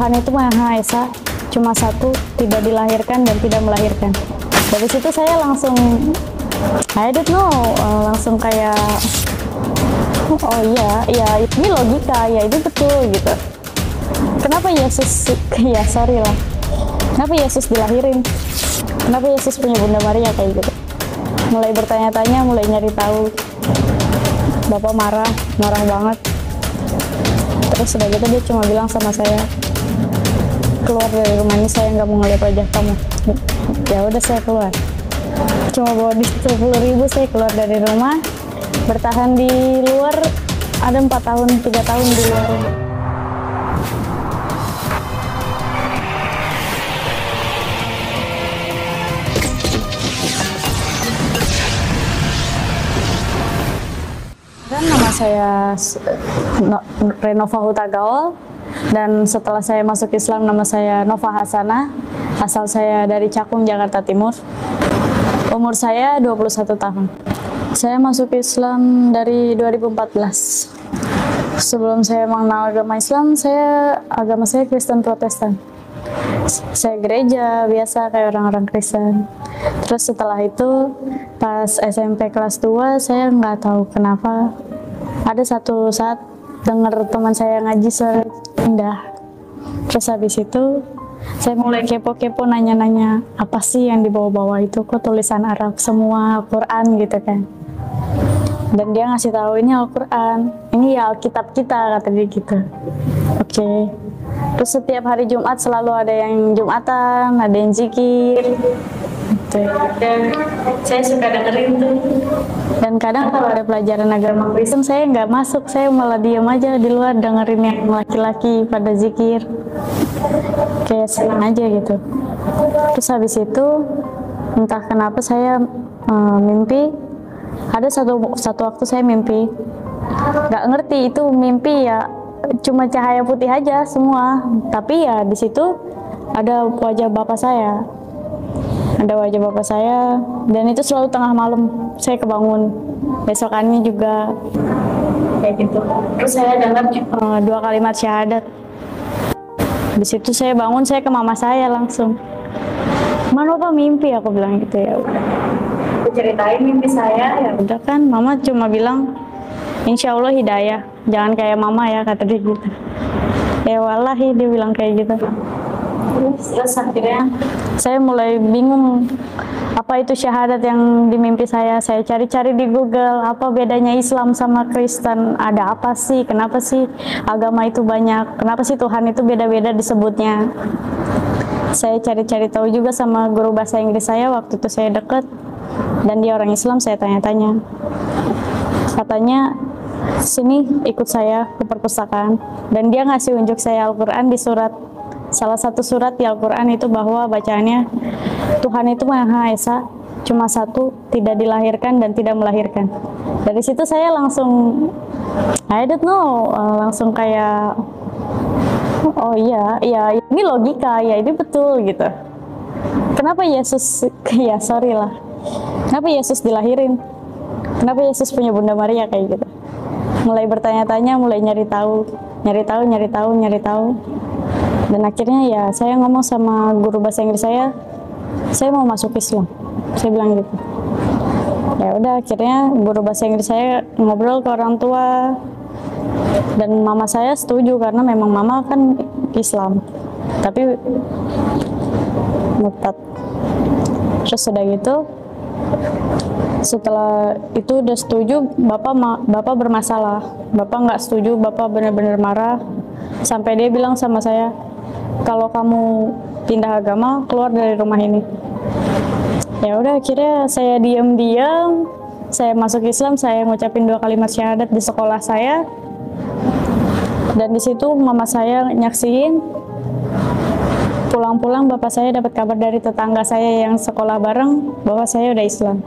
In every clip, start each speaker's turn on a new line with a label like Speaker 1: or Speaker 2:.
Speaker 1: Tuhan itu Maha Esa, cuma satu, tidak dilahirkan dan tidak melahirkan. Dari situ saya langsung, I don't know, langsung kayak, oh iya, ini logika, ya itu betul gitu. Kenapa Yesus, ya sorry lah, kenapa Yesus dilahirin? Kenapa Yesus punya Bunda Maria kayak gitu? Mulai bertanya-tanya, mulai nyari tahu. Bapak marah banget. Terus udah gitu dia cuma bilang sama saya, keluar dari rumah ini, saya nggak mau ngeliat wajah kamu. Ya udah saya keluar. Cuma bawa duit 10.000, saya keluar dari rumah, bertahan di luar ada 4 tahun, 3 tahun di luar rumah. Nama saya Renova Hutagaol, dan setelah saya masuk Islam nama saya Nova Hasanah. Asal saya dari Cakung, Jakarta Timur. Umur saya 21 tahun. Saya masuk Islam dari 2014. Sebelum saya mengenal agama Islam, agama saya Kristen Protestan. Saya gereja biasa kayak orang-orang Kristen. Terus setelah itu pas SMP kelas 2 saya nggak tahu kenapa ada satu saat dengar teman saya ngaji suara indah. Terus habis itu saya mulai kepo-kepo, nanya-nanya apa sih yang dibawa-bawa itu, kok tulisan Arab semua, Al-Quran gitu kan. Dan dia ngasih tahu ini Al-Quran, ini ya Alkitab kita, kata dia gitu. Oke. Terus setiap hari Jumat selalu ada yang Jumatan, ada yang zikir. Dan saya suka dengerin tuh. Dan kadang kalau ada pelajaran agama Kristen saya nggak masuk, saya malah diam aja di luar dengerin yang laki-laki pada zikir. Kayak senang aja gitu. Terus habis itu entah kenapa saya mimpi. Ada satu waktu saya mimpi, nggak ngerti itu mimpi ya, cuma cahaya putih aja semua. Tapi ya di situ ada wajah bapak saya. Ada wajah bapak saya, dan itu selalu tengah malam saya kebangun. Besokannya juga kayak gitu. Terus saya dengar 2 kalimat syahadat. Di situ saya bangun, saya ke mama saya langsung. Mana apa mimpi? Aku bilang gitu. Ya udah. Aku ceritain mimpi saya, ya udah kan. Mama cuma bilang, insya Allah hidayah. Jangan kayak mama ya, kata dia gitu. Ya wallahi dia bilang kayak gitu. Terus akhirnya saya mulai bingung apa itu syahadat yang di mimpi saya. Saya cari-cari di Google, apa bedanya Islam sama Kristen, ada apa sih, kenapa sih agama itu banyak, kenapa sih Tuhan itu beda-beda disebutnya. Saya cari-cari tahu juga sama guru bahasa Inggris saya, waktu itu saya deket dan dia orang Islam. Saya tanya-tanya, katanya sini ikut saya ke perpustakaan, dan dia ngasih unjuk saya Al-Quran di salah satu surat di Al-Quran itu, bahwa bacaannya Tuhan itu Maha Esa, cuma satu, tidak dilahirkan dan tidak melahirkan. Dari situ saya langsung, I don't know, langsung kayak, oh iya, ini logika, ya ini betul gitu. Kenapa Yesus, ya sorry lah, kenapa Yesus dilahirin? Kenapa Yesus punya Bunda Maria kayak gitu? Mulai bertanya-tanya, mulai nyari tahu. Dan akhirnya ya saya ngomong sama guru bahasa Inggris saya mau masuk Islam. Saya bilang gitu. Ya udah, akhirnya guru bahasa Inggris saya ngobrol ke orang tua, dan mama saya setuju karena memang mama kan Islam, tapi murtad. Terus udah gitu, setelah itu udah setuju, bapak bermasalah. Bapak nggak setuju, bapak benar-benar marah sampai dia bilang sama saya, kalau kamu pindah agama, keluar dari rumah ini. Ya udah, akhirnya saya diam-diam, saya masuk Islam, saya ngucapin 2 kalimat syahadat di sekolah saya, dan di situ mama saya nyaksiin. Pulang-pulang bapak saya dapat kabar dari tetangga saya yang sekolah bareng bahwa saya udah Islam.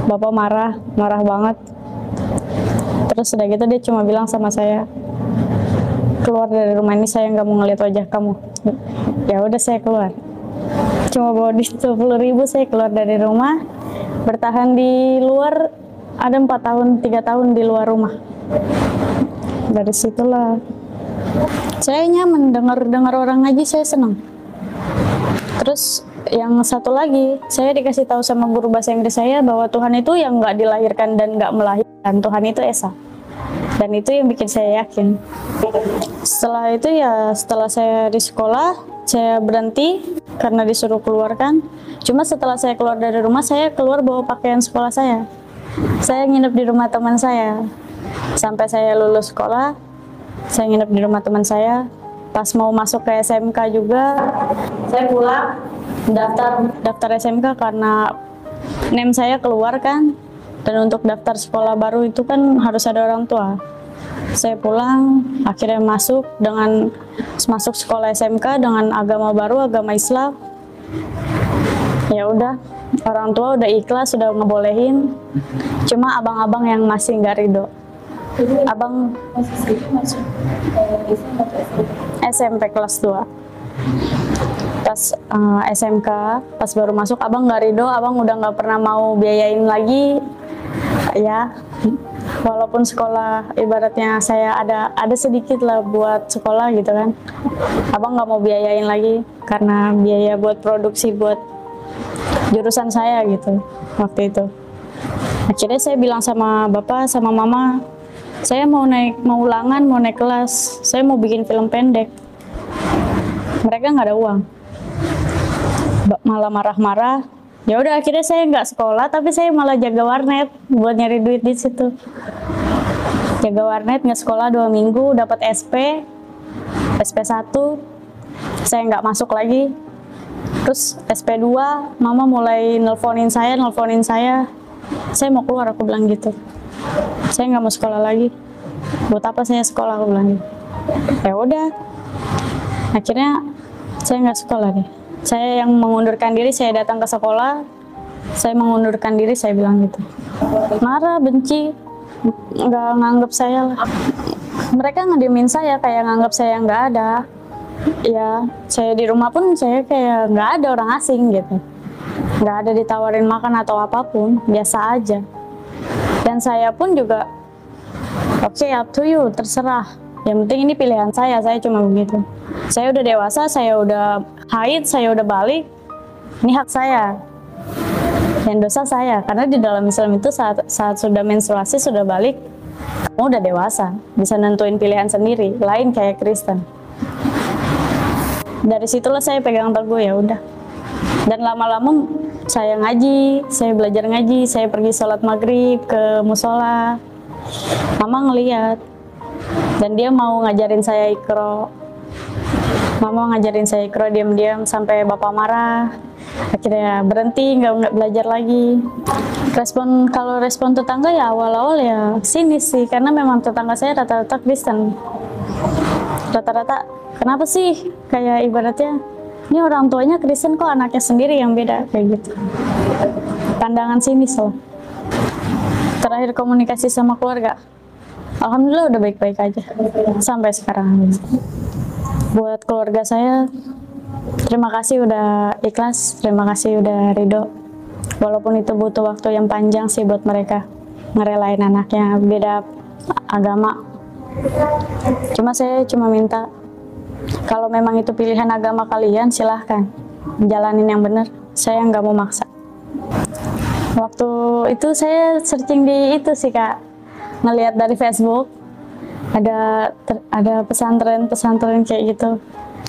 Speaker 1: Bapak marah banget. Terus udah gitu dia cuma bilang sama saya, keluar dari rumah ini, saya nggak mau ngeliat wajah kamu. Ya udah, saya keluar. Cuma bawa duit 10.000, saya keluar dari rumah, bertahan di luar ada 4 tahun, 3 tahun di luar rumah. Dari situlah Saya nyaman dengar orang ngaji, saya senang. Terus yang satu lagi, saya dikasih tahu sama guru bahasa Inggris saya bahwa Tuhan itu yang nggak dilahirkan dan nggak melahirkan, Tuhan itu esa. Dan itu yang bikin saya yakin. Setelah itu ya, setelah saya di sekolah, saya berhenti karena disuruh keluarkan. Cuma setelah saya keluar dari rumah, saya keluar bawa pakaian sekolah saya. Saya nginep di rumah teman saya. Sampai saya lulus sekolah, saya nginep di rumah teman saya. Pas mau masuk ke SMK juga, saya pulang daftar SMK karena NEM saya keluar kan. Dan untuk daftar sekolah baru itu kan harus ada orang tua. Saya pulang, akhirnya masuk sekolah SMK dengan agama baru, agama Islam. Ya udah, orang tua udah ikhlas, sudah ngebolehin. Cuma abang-abang yang masih nggak ridho. Abang SMP kelas 2. Pas SMK, pas baru masuk, abang nggak ridho, abang udah nggak pernah mau biayain lagi. Ya, walaupun sekolah ibaratnya saya ada sedikit lah buat sekolah gitu kan, abang nggak mau biayain lagi karena biaya buat produksi buat jurusan saya gitu waktu itu. Akhirnya saya bilang sama bapak sama mama, saya mau ulangan, mau naik kelas, saya mau bikin film pendek. Mereka nggak ada uang, malah marah-marah. Ya udah, akhirnya saya nggak sekolah, tapi saya malah jaga warnet buat nyari duit di situ. Jaga warnet, nggak sekolah 2 minggu, dapat SP 1, saya nggak masuk lagi. Terus SP 2, mama mulai nelponin saya mau keluar, aku bilang gitu. Saya nggak mau sekolah lagi. Buat apa saya sekolah, aku bilang gitu. Ya udah, akhirnya saya nggak sekolah deh. Saya yang mengundurkan diri, saya datang ke sekolah, saya mengundurkan diri, saya bilang gitu. Marah, benci, nggak nganggap saya lah. Mereka ngediemin saya, kayak nganggap saya nggak ada. Ya, saya di rumah pun saya kayak nggak ada orang asing gitu. Nggak ada ditawarin makan atau apapun, biasa aja. Dan saya pun juga, oke, up to you, terserah. Yang penting ini pilihan saya cuma begitu. Saya udah dewasa, saya udah haid, saya udah balik, ini hak saya. Yang dosa saya, karena di dalam Islam itu saat sudah menstruasi, sudah balik, kamu udah dewasa, bisa nentuin pilihan sendiri, lain kayak Kristen. Dari situlah saya pegang teguh, ya udah. Dan lama-lama saya ngaji, saya belajar ngaji, saya pergi sholat maghrib ke musola. Mama ngeliat, dan dia mau ngajarin saya Iqra. Mama ngajarin saya Iqra diam-diam sampai bapak marah. Akhirnya berhenti, nggak belajar lagi. Kalau respon tetangga ya awal-awal ya sinis sih, karena memang tetangga saya rata-rata Kristen. Rata-rata, kenapa sih? Kayak ibaratnya, ini orang tuanya Kristen kok anaknya sendiri yang beda, kayak gitu. Pandangan sinis loh. Terakhir komunikasi sama keluarga, alhamdulillah udah baik-baik aja sampai sekarang. Buat keluarga saya, terima kasih udah ikhlas, terima kasih udah ridho. Walaupun itu butuh waktu yang panjang sih buat mereka ngerelain anaknya beda agama. Saya cuma minta, kalau memang itu pilihan agama kalian, silahkan jalanin yang benar. Saya nggak mau maksa. Waktu itu saya searching di itu sih Kak, ngelihat dari Facebook ada pesantren kayak gitu.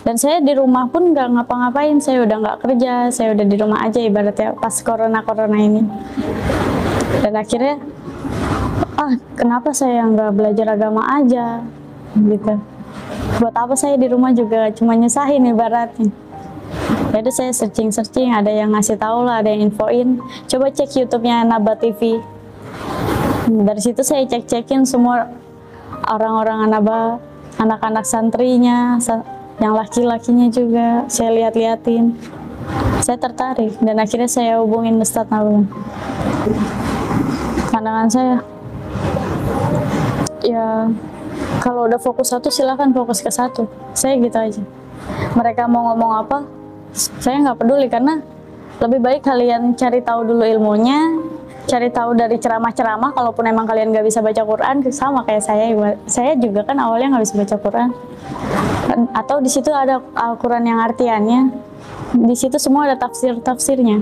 Speaker 1: Dan saya di rumah pun nggak ngapa-ngapain, saya udah nggak kerja, saya udah di rumah aja ibaratnya pas corona ini. Dan akhirnya, kenapa saya nggak belajar agama aja gitu? Buat apa saya di rumah juga cuma nyusahin ibaratnya. Jadi saya searching, ada yang ngasih tahu lah, ada yang infoin. Coba cek YouTube-nya Naba TV. Dari situ saya cek-cekin semua orang-orang Naba, anak-anak santrinya, yang laki-lakinya juga saya lihat-liatin. Saya tertarik dan akhirnya saya hubungin Ustadz Naba. Pandangan saya, ya kalau udah fokus satu silahkan fokus ke satu. Saya gitu aja. Mereka mau ngomong apa, saya nggak peduli, karena lebih baik kalian cari tahu dulu ilmunya, cari tahu dari ceramah-ceramah. Kalaupun emang kalian nggak bisa baca Quran, sama kayak saya juga kan awalnya nggak bisa baca Quran. Atau di situ ada Al-Quran yang artiannya, di situ semua ada tafsirnya.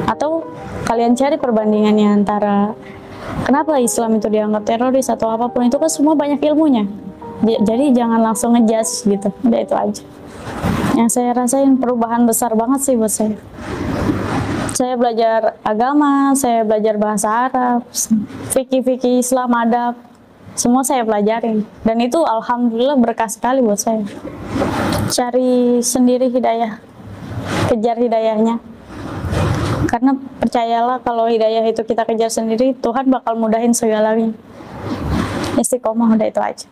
Speaker 1: Atau kalian cari perbandingannya antara kenapa Islam itu dianggap teroris atau apapun, itu kan semua banyak ilmunya. Jadi jangan langsung ngejudge gitu. Udah itu aja. Yang saya rasain perubahan besar banget sih buat saya. Saya belajar agama, saya belajar bahasa Arab, fikih-fikih Islam, adab, semua saya pelajarin. Dan itu alhamdulillah berkah sekali buat saya. Cari sendiri hidayah, kejar hidayahnya. Karena percayalah kalau hidayah itu kita kejar sendiri, Tuhan bakal mudahin segalanya. Istiqomah, udah itu aja.